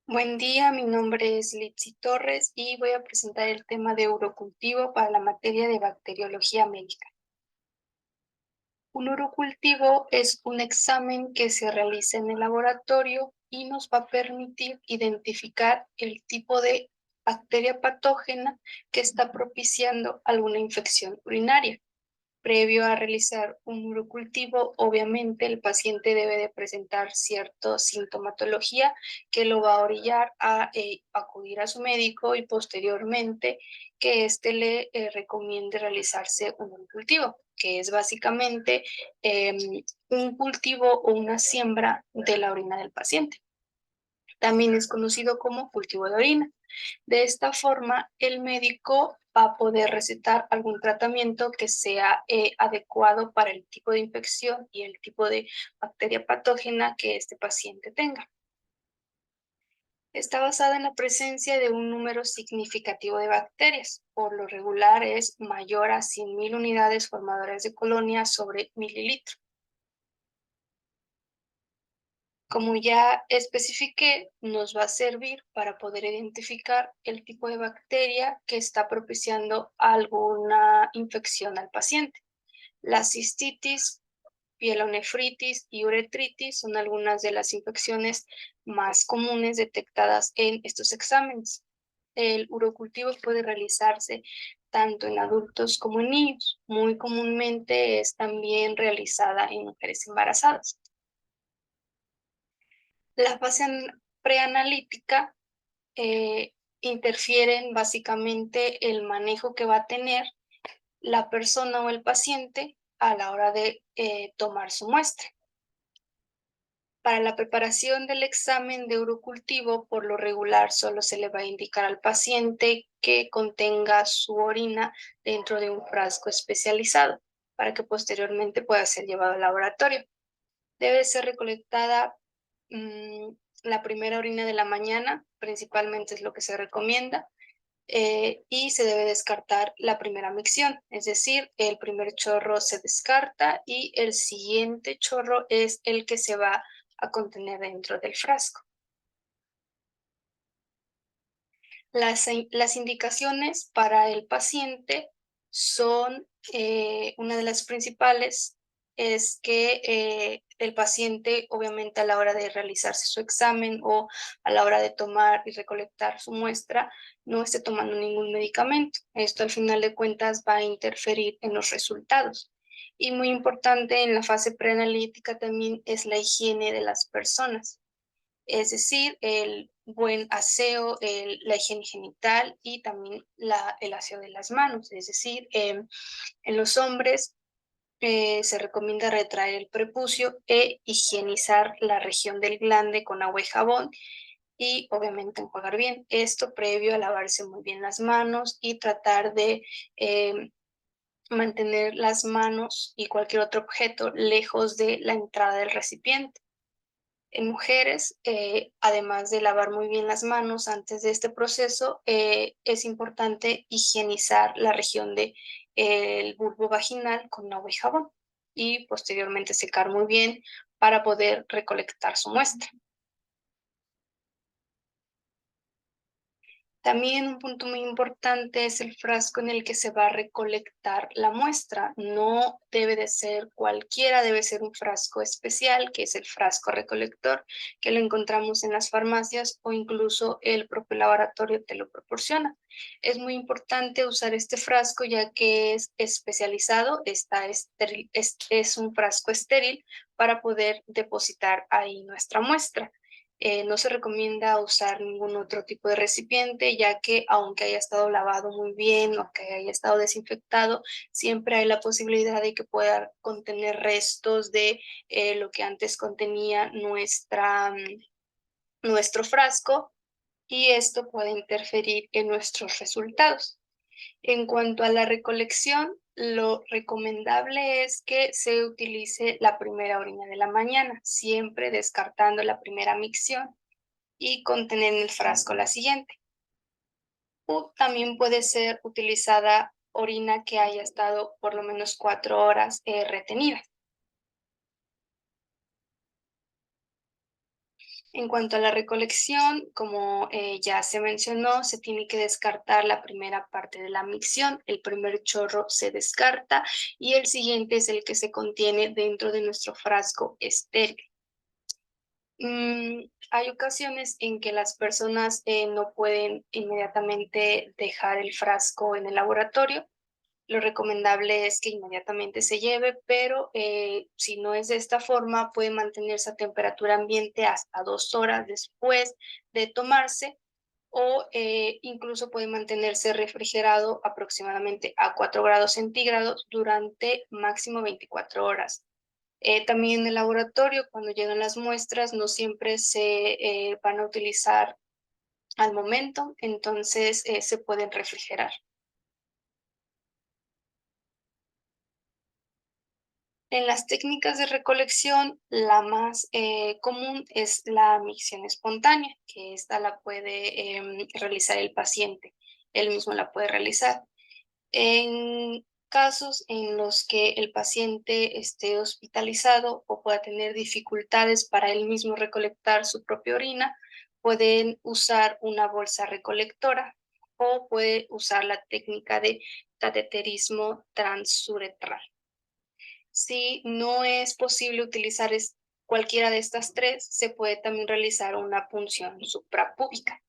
Buen día, mi nombre es Litsi Torres y voy a presentar el tema de urocultivo para la materia de bacteriología médica. Un urocultivo es un examen que se realiza en el laboratorio y nos va a permitir identificar el tipo de bacteria patógena que está propiciando alguna infección urinaria. Previo a realizar un urocultivo, obviamente el paciente debe de presentar cierta sintomatología que lo va a orillar a acudir a su médico y posteriormente que éste le recomiende realizarse un urocultivo, que es básicamente un cultivo o una siembra de la orina del paciente. También es conocido como cultivo de orina. De esta forma, el médico va a poder recetar algún tratamiento que sea adecuado para el tipo de infección y el tipo de bacteria patógena que este paciente tenga. Está basada en la presencia de un número significativo de bacterias. Por lo regular es mayor a 100.000 unidades formadoras de colonia sobre mililitro. Como ya especifiqué, nos va a servir para poder identificar el tipo de bacteria que está propiciando alguna infección al paciente. La cistitis, pielonefritis y uretritis son algunas de las infecciones más comunes detectadas en estos exámenes. El urocultivo puede realizarse tanto en adultos como en niños. Muy comúnmente es también realizada en mujeres embarazadas. La fase preanalítica interfiere básicamente el manejo que va a tener la persona o el paciente a la hora de tomar su muestra. Para la preparación del examen de urocultivo, por lo regular, solo se le va a indicar al paciente que contenga su orina dentro de un frasco especializado para que posteriormente pueda ser llevado al laboratorio. Debe ser recolectada mm, la primera orina de la mañana, principalmente es lo que se recomienda, y se debe descartar la primera micción, es decir, el primer chorro se descarta y el siguiente chorro es el que se va a contener dentro del frasco. Las indicaciones para el paciente son, una de las principales es que el paciente, obviamente, a la hora de realizarse su examen o a la hora de tomar y recolectar su muestra, no esté tomando ningún medicamento. Esto, al final de cuentas, va a interferir en los resultados. Y muy importante en la fase preanalítica también es la higiene de las personas, es decir, el buen aseo, la higiene genital y también el aseo de las manos. Es decir, en los hombres se recomienda retraer el prepucio e higienizar la región del glande con agua y jabón y obviamente enjuagar bien. Esto previo a lavarse muy bien las manos y tratar de mantener las manos y cualquier otro objeto lejos de la entrada del recipiente. En mujeres, además de lavar muy bien las manos antes de este proceso, es importante higienizar la región del bulbo vaginal con agua y jabón y posteriormente secar muy bien para poder recolectar su muestra. También un punto muy importante es el frasco en el que se va a recolectar la muestra. No debe de ser cualquiera, debe ser un frasco especial, que es el frasco recolector, que lo encontramos en las farmacias o incluso el propio laboratorio te lo proporciona. Es muy importante usar este frasco ya que es especializado, está estéril, es un frasco estéril para poder depositar ahí nuestra muestra. No se recomienda usar ningún otro tipo de recipiente, ya que aunque haya estado lavado muy bien o que haya estado desinfectado, siempre hay la posibilidad de que pueda contener restos de lo que antes contenía nuestro frasco y esto puede interferir en nuestros resultados. En cuanto a la recolección, lo recomendable es que se utilice la primera orina de la mañana, siempre descartando la primera micción y contener en el frasco la siguiente. O también puede ser utilizada orina que haya estado por lo menos 4 horas retenida. En cuanto a la recolección, como ya se mencionó, se tiene que descartar la primera parte de la micción. El primer chorro se descarta y el siguiente es el que se contiene dentro de nuestro frasco estéril. Hay ocasiones en que las personas no pueden inmediatamente dejar el frasco en el laboratorio. Lo recomendable es que inmediatamente se lleve, pero si no es de esta forma, puede mantenerse a temperatura ambiente hasta 2 horas después de tomarse o incluso puede mantenerse refrigerado aproximadamente a 4 grados centígrados durante máximo 24 horas. También en el laboratorio, cuando llegan las muestras, no siempre se van a utilizar al momento, entonces se pueden refrigerar. En las técnicas de recolección, la más común es la micción espontánea, que esta la puede realizar el paciente, él mismo la puede realizar. En casos en los que el paciente esté hospitalizado o pueda tener dificultades para él mismo recolectar su propia orina, pueden usar una bolsa recolectora o puede usar la técnica de cateterismo transuretral. Si no es posible utilizar cualquiera de estas tres, se puede también realizar una punción suprapúbica.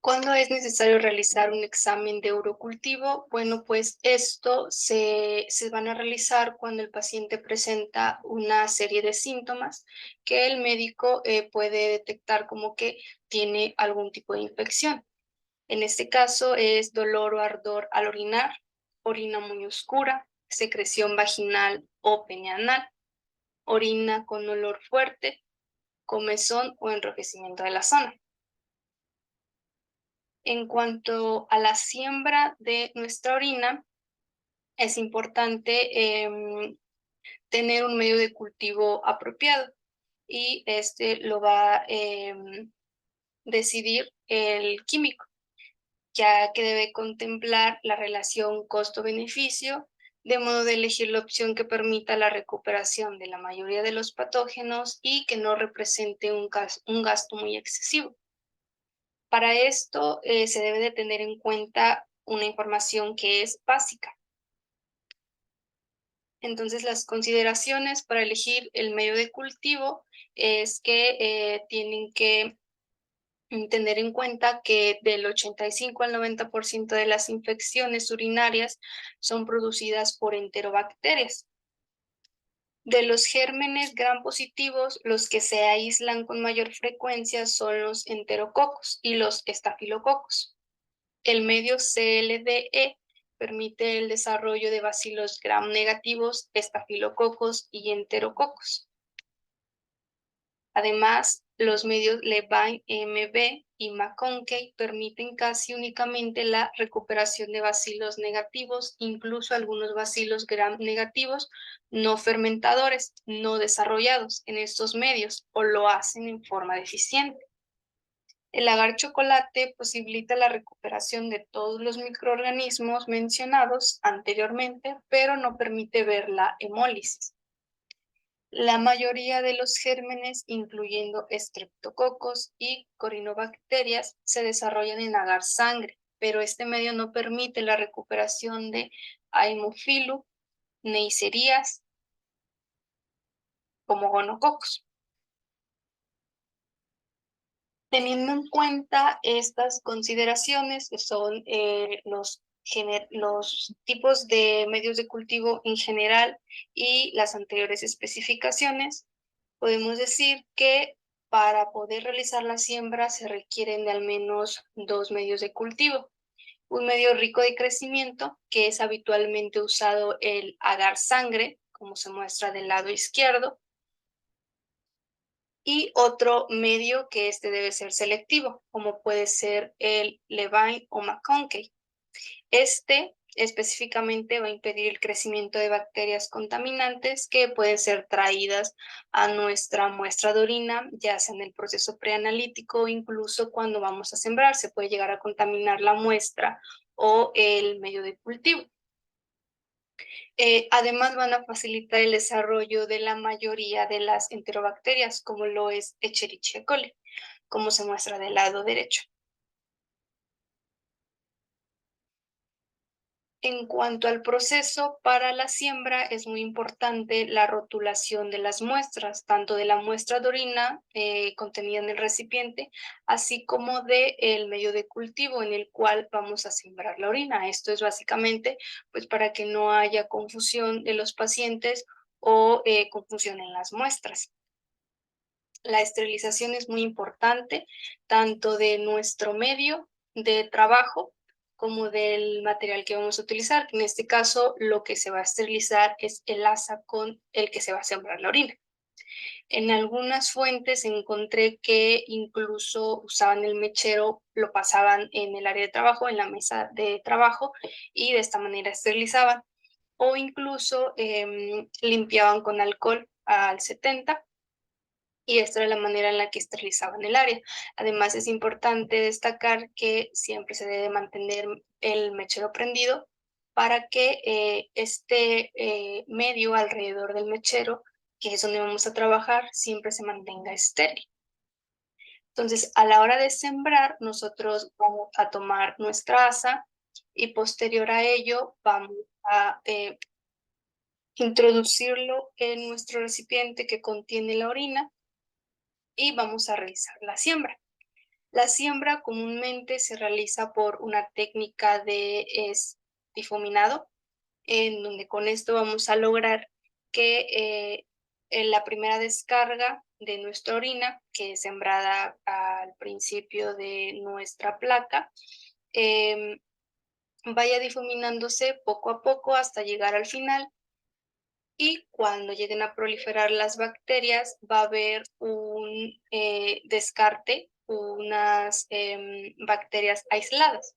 ¿Cuándo es necesario realizar un examen de urocultivo? Bueno, pues esto se van a realizar cuando el paciente presenta una serie de síntomas que el médico puede detectar como que tiene algún tipo de infección. En este caso es dolor o ardor al orinar, orina muy oscura, secreción vaginal o peneanal, orina con olor fuerte, comezón o enrojecimiento de la zona. En cuanto a la siembra de nuestra orina, es importante tener un medio de cultivo apropiado y este lo va a decidir el químico, ya que debe contemplar la relación costo-beneficio, de modo de elegir la opción que permita la recuperación de la mayoría de los patógenos y que no represente un gasto muy excesivo. Para esto se debe de tener en cuenta una información que es básica. Entonces, las consideraciones para elegir el medio de cultivo es que tienen que tener en cuenta que del 85 al 90% de las infecciones urinarias son producidas por enterobacterias. De los gérmenes gram positivos, los que se aíslan con mayor frecuencia son los enterococos y los estafilococos. El medio CLDE permite el desarrollo de bacilos gram negativos, estafilococos y enterococos. Además, los medios Levine MB y McConkey permiten casi únicamente la recuperación de bacilos negativos, incluso algunos bacilos gram negativos no fermentadores, no desarrollados en estos medios, o lo hacen en forma deficiente. El agar chocolate posibilita la recuperación de todos los microorganismos mencionados anteriormente, pero no permite ver la hemólisis. La mayoría de los gérmenes, incluyendo estreptococos y corinobacterias, se desarrollan en agar sangre, pero este medio no permite la recuperación de Haemophilus, Neisserías, como gonococos. Teniendo en cuenta estas consideraciones, que son los tipos de medios de cultivo en general y las anteriores especificaciones, podemos decir que para poder realizar la siembra se requieren de al menos 2 medios de cultivo. Un medio rico de crecimiento, que es habitualmente usado el agar sangre, como se muestra del lado izquierdo, y otro medio que este debe ser selectivo, como puede ser el Levine o McConkey. Este específicamente va a impedir el crecimiento de bacterias contaminantes que pueden ser traídas a nuestra muestra de orina, ya sea en el proceso preanalítico o incluso cuando vamos a sembrar, se puede llegar a contaminar la muestra o el medio de cultivo. Además, van a facilitar el desarrollo de la mayoría de las enterobacterias, como lo es Escherichia coli, como se muestra del lado derecho. En cuanto al proceso para la siembra, es muy importante la rotulación de las muestras, tanto de la muestra de orina contenida en el recipiente, así como del medio de cultivo en el cual vamos a sembrar la orina. Esto es básicamente pues, para que no haya confusión de los pacientes o confusión en las muestras. La esterilización es muy importante, tanto de nuestro medio de trabajo como del material que vamos a utilizar. En este caso, lo que se va a esterilizar es el asa con el que se va a sembrar la orina. En algunas fuentes encontré que incluso usaban el mechero, lo pasaban en el área de trabajo, en la mesa de trabajo, y de esta manera esterilizaban. O incluso limpiaban con alcohol al 70 y esta era la manera en la que esterilizaban el área. Además, es importante destacar que siempre se debe mantener el mechero prendido para que este medio alrededor del mechero, que es donde vamos a trabajar, siempre se mantenga estéril. Entonces, a la hora de sembrar, nosotros vamos a tomar nuestra asa y posterior a ello vamos a introducirlo en nuestro recipiente que contiene la orina y vamos a realizar la siembra. La siembra comúnmente se realiza por una técnica de difuminado, en donde con esto vamos a lograr que en la primera descarga de nuestra orina, que es sembrada al principio de nuestra placa, vaya difuminándose poco a poco hasta llegar al final. Y cuando lleguen a proliferar las bacterias, va a haber un descarte, unas bacterias aisladas.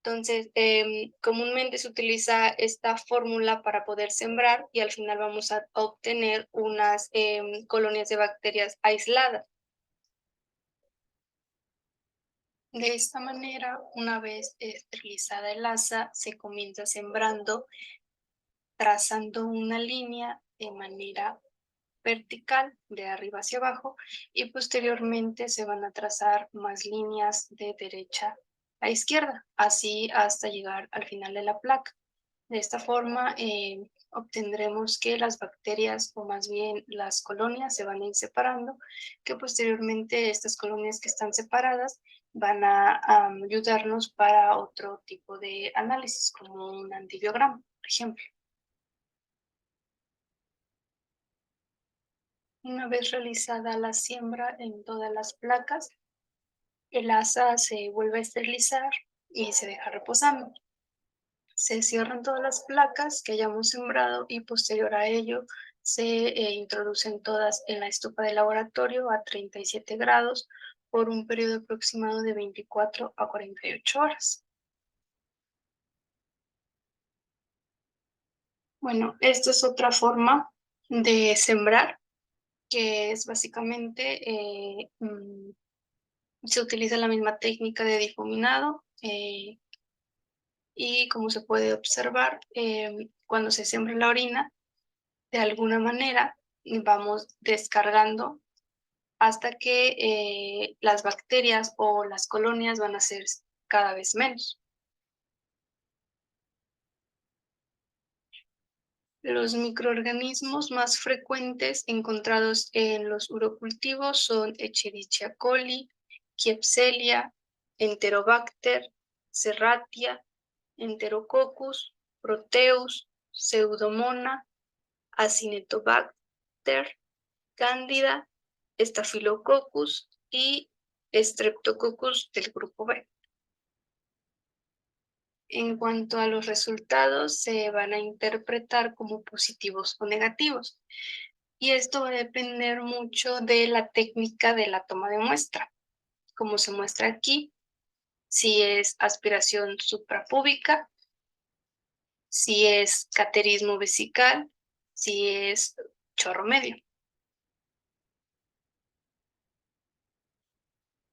Entonces, comúnmente se utiliza esta fórmula para poder sembrar y al final vamos a obtener unas colonias de bacterias aisladas. De esta manera, una vez esterilizada el asa, se comienza sembrando, trazando una línea de manera vertical de arriba hacia abajo y posteriormente se van a trazar más líneas de derecha a izquierda, así hasta llegar al final de la placa. De esta forma obtendremos que las bacterias o más bien las colonias se van a ir separando, que posteriormente estas colonias que están separadas van a ayudarnos para otro tipo de análisis como un antibiograma, por ejemplo. Una vez realizada la siembra en todas las placas, el asa se vuelve a esterilizar y se deja reposando. Se cierran todas las placas que hayamos sembrado y posterior a ello se introducen todas en la estufa de laboratorio a 37 grados por un periodo aproximado de 24 a 48 horas. Bueno, esta es otra forma de sembrar, que es básicamente se utiliza la misma técnica de difuminado y como se puede observar, cuando se siembra la orina, de alguna manera vamos descargando hasta que las bacterias o las colonias van a ser cada vez menos. Los microorganismos más frecuentes encontrados en los urocultivos son Escherichia coli, Klebsiella, Enterobacter, Serratia, Enterococcus, Proteus, Pseudomonas, Acinetobacter, Cándida, Staphylococcus y Streptococcus del grupo B. En cuanto a los resultados, se van a interpretar como positivos o negativos. Y esto va a depender mucho de la técnica de la toma de muestra. Como se muestra aquí, si es aspiración suprapúbica, si es caterismo vesical, si es chorro medio.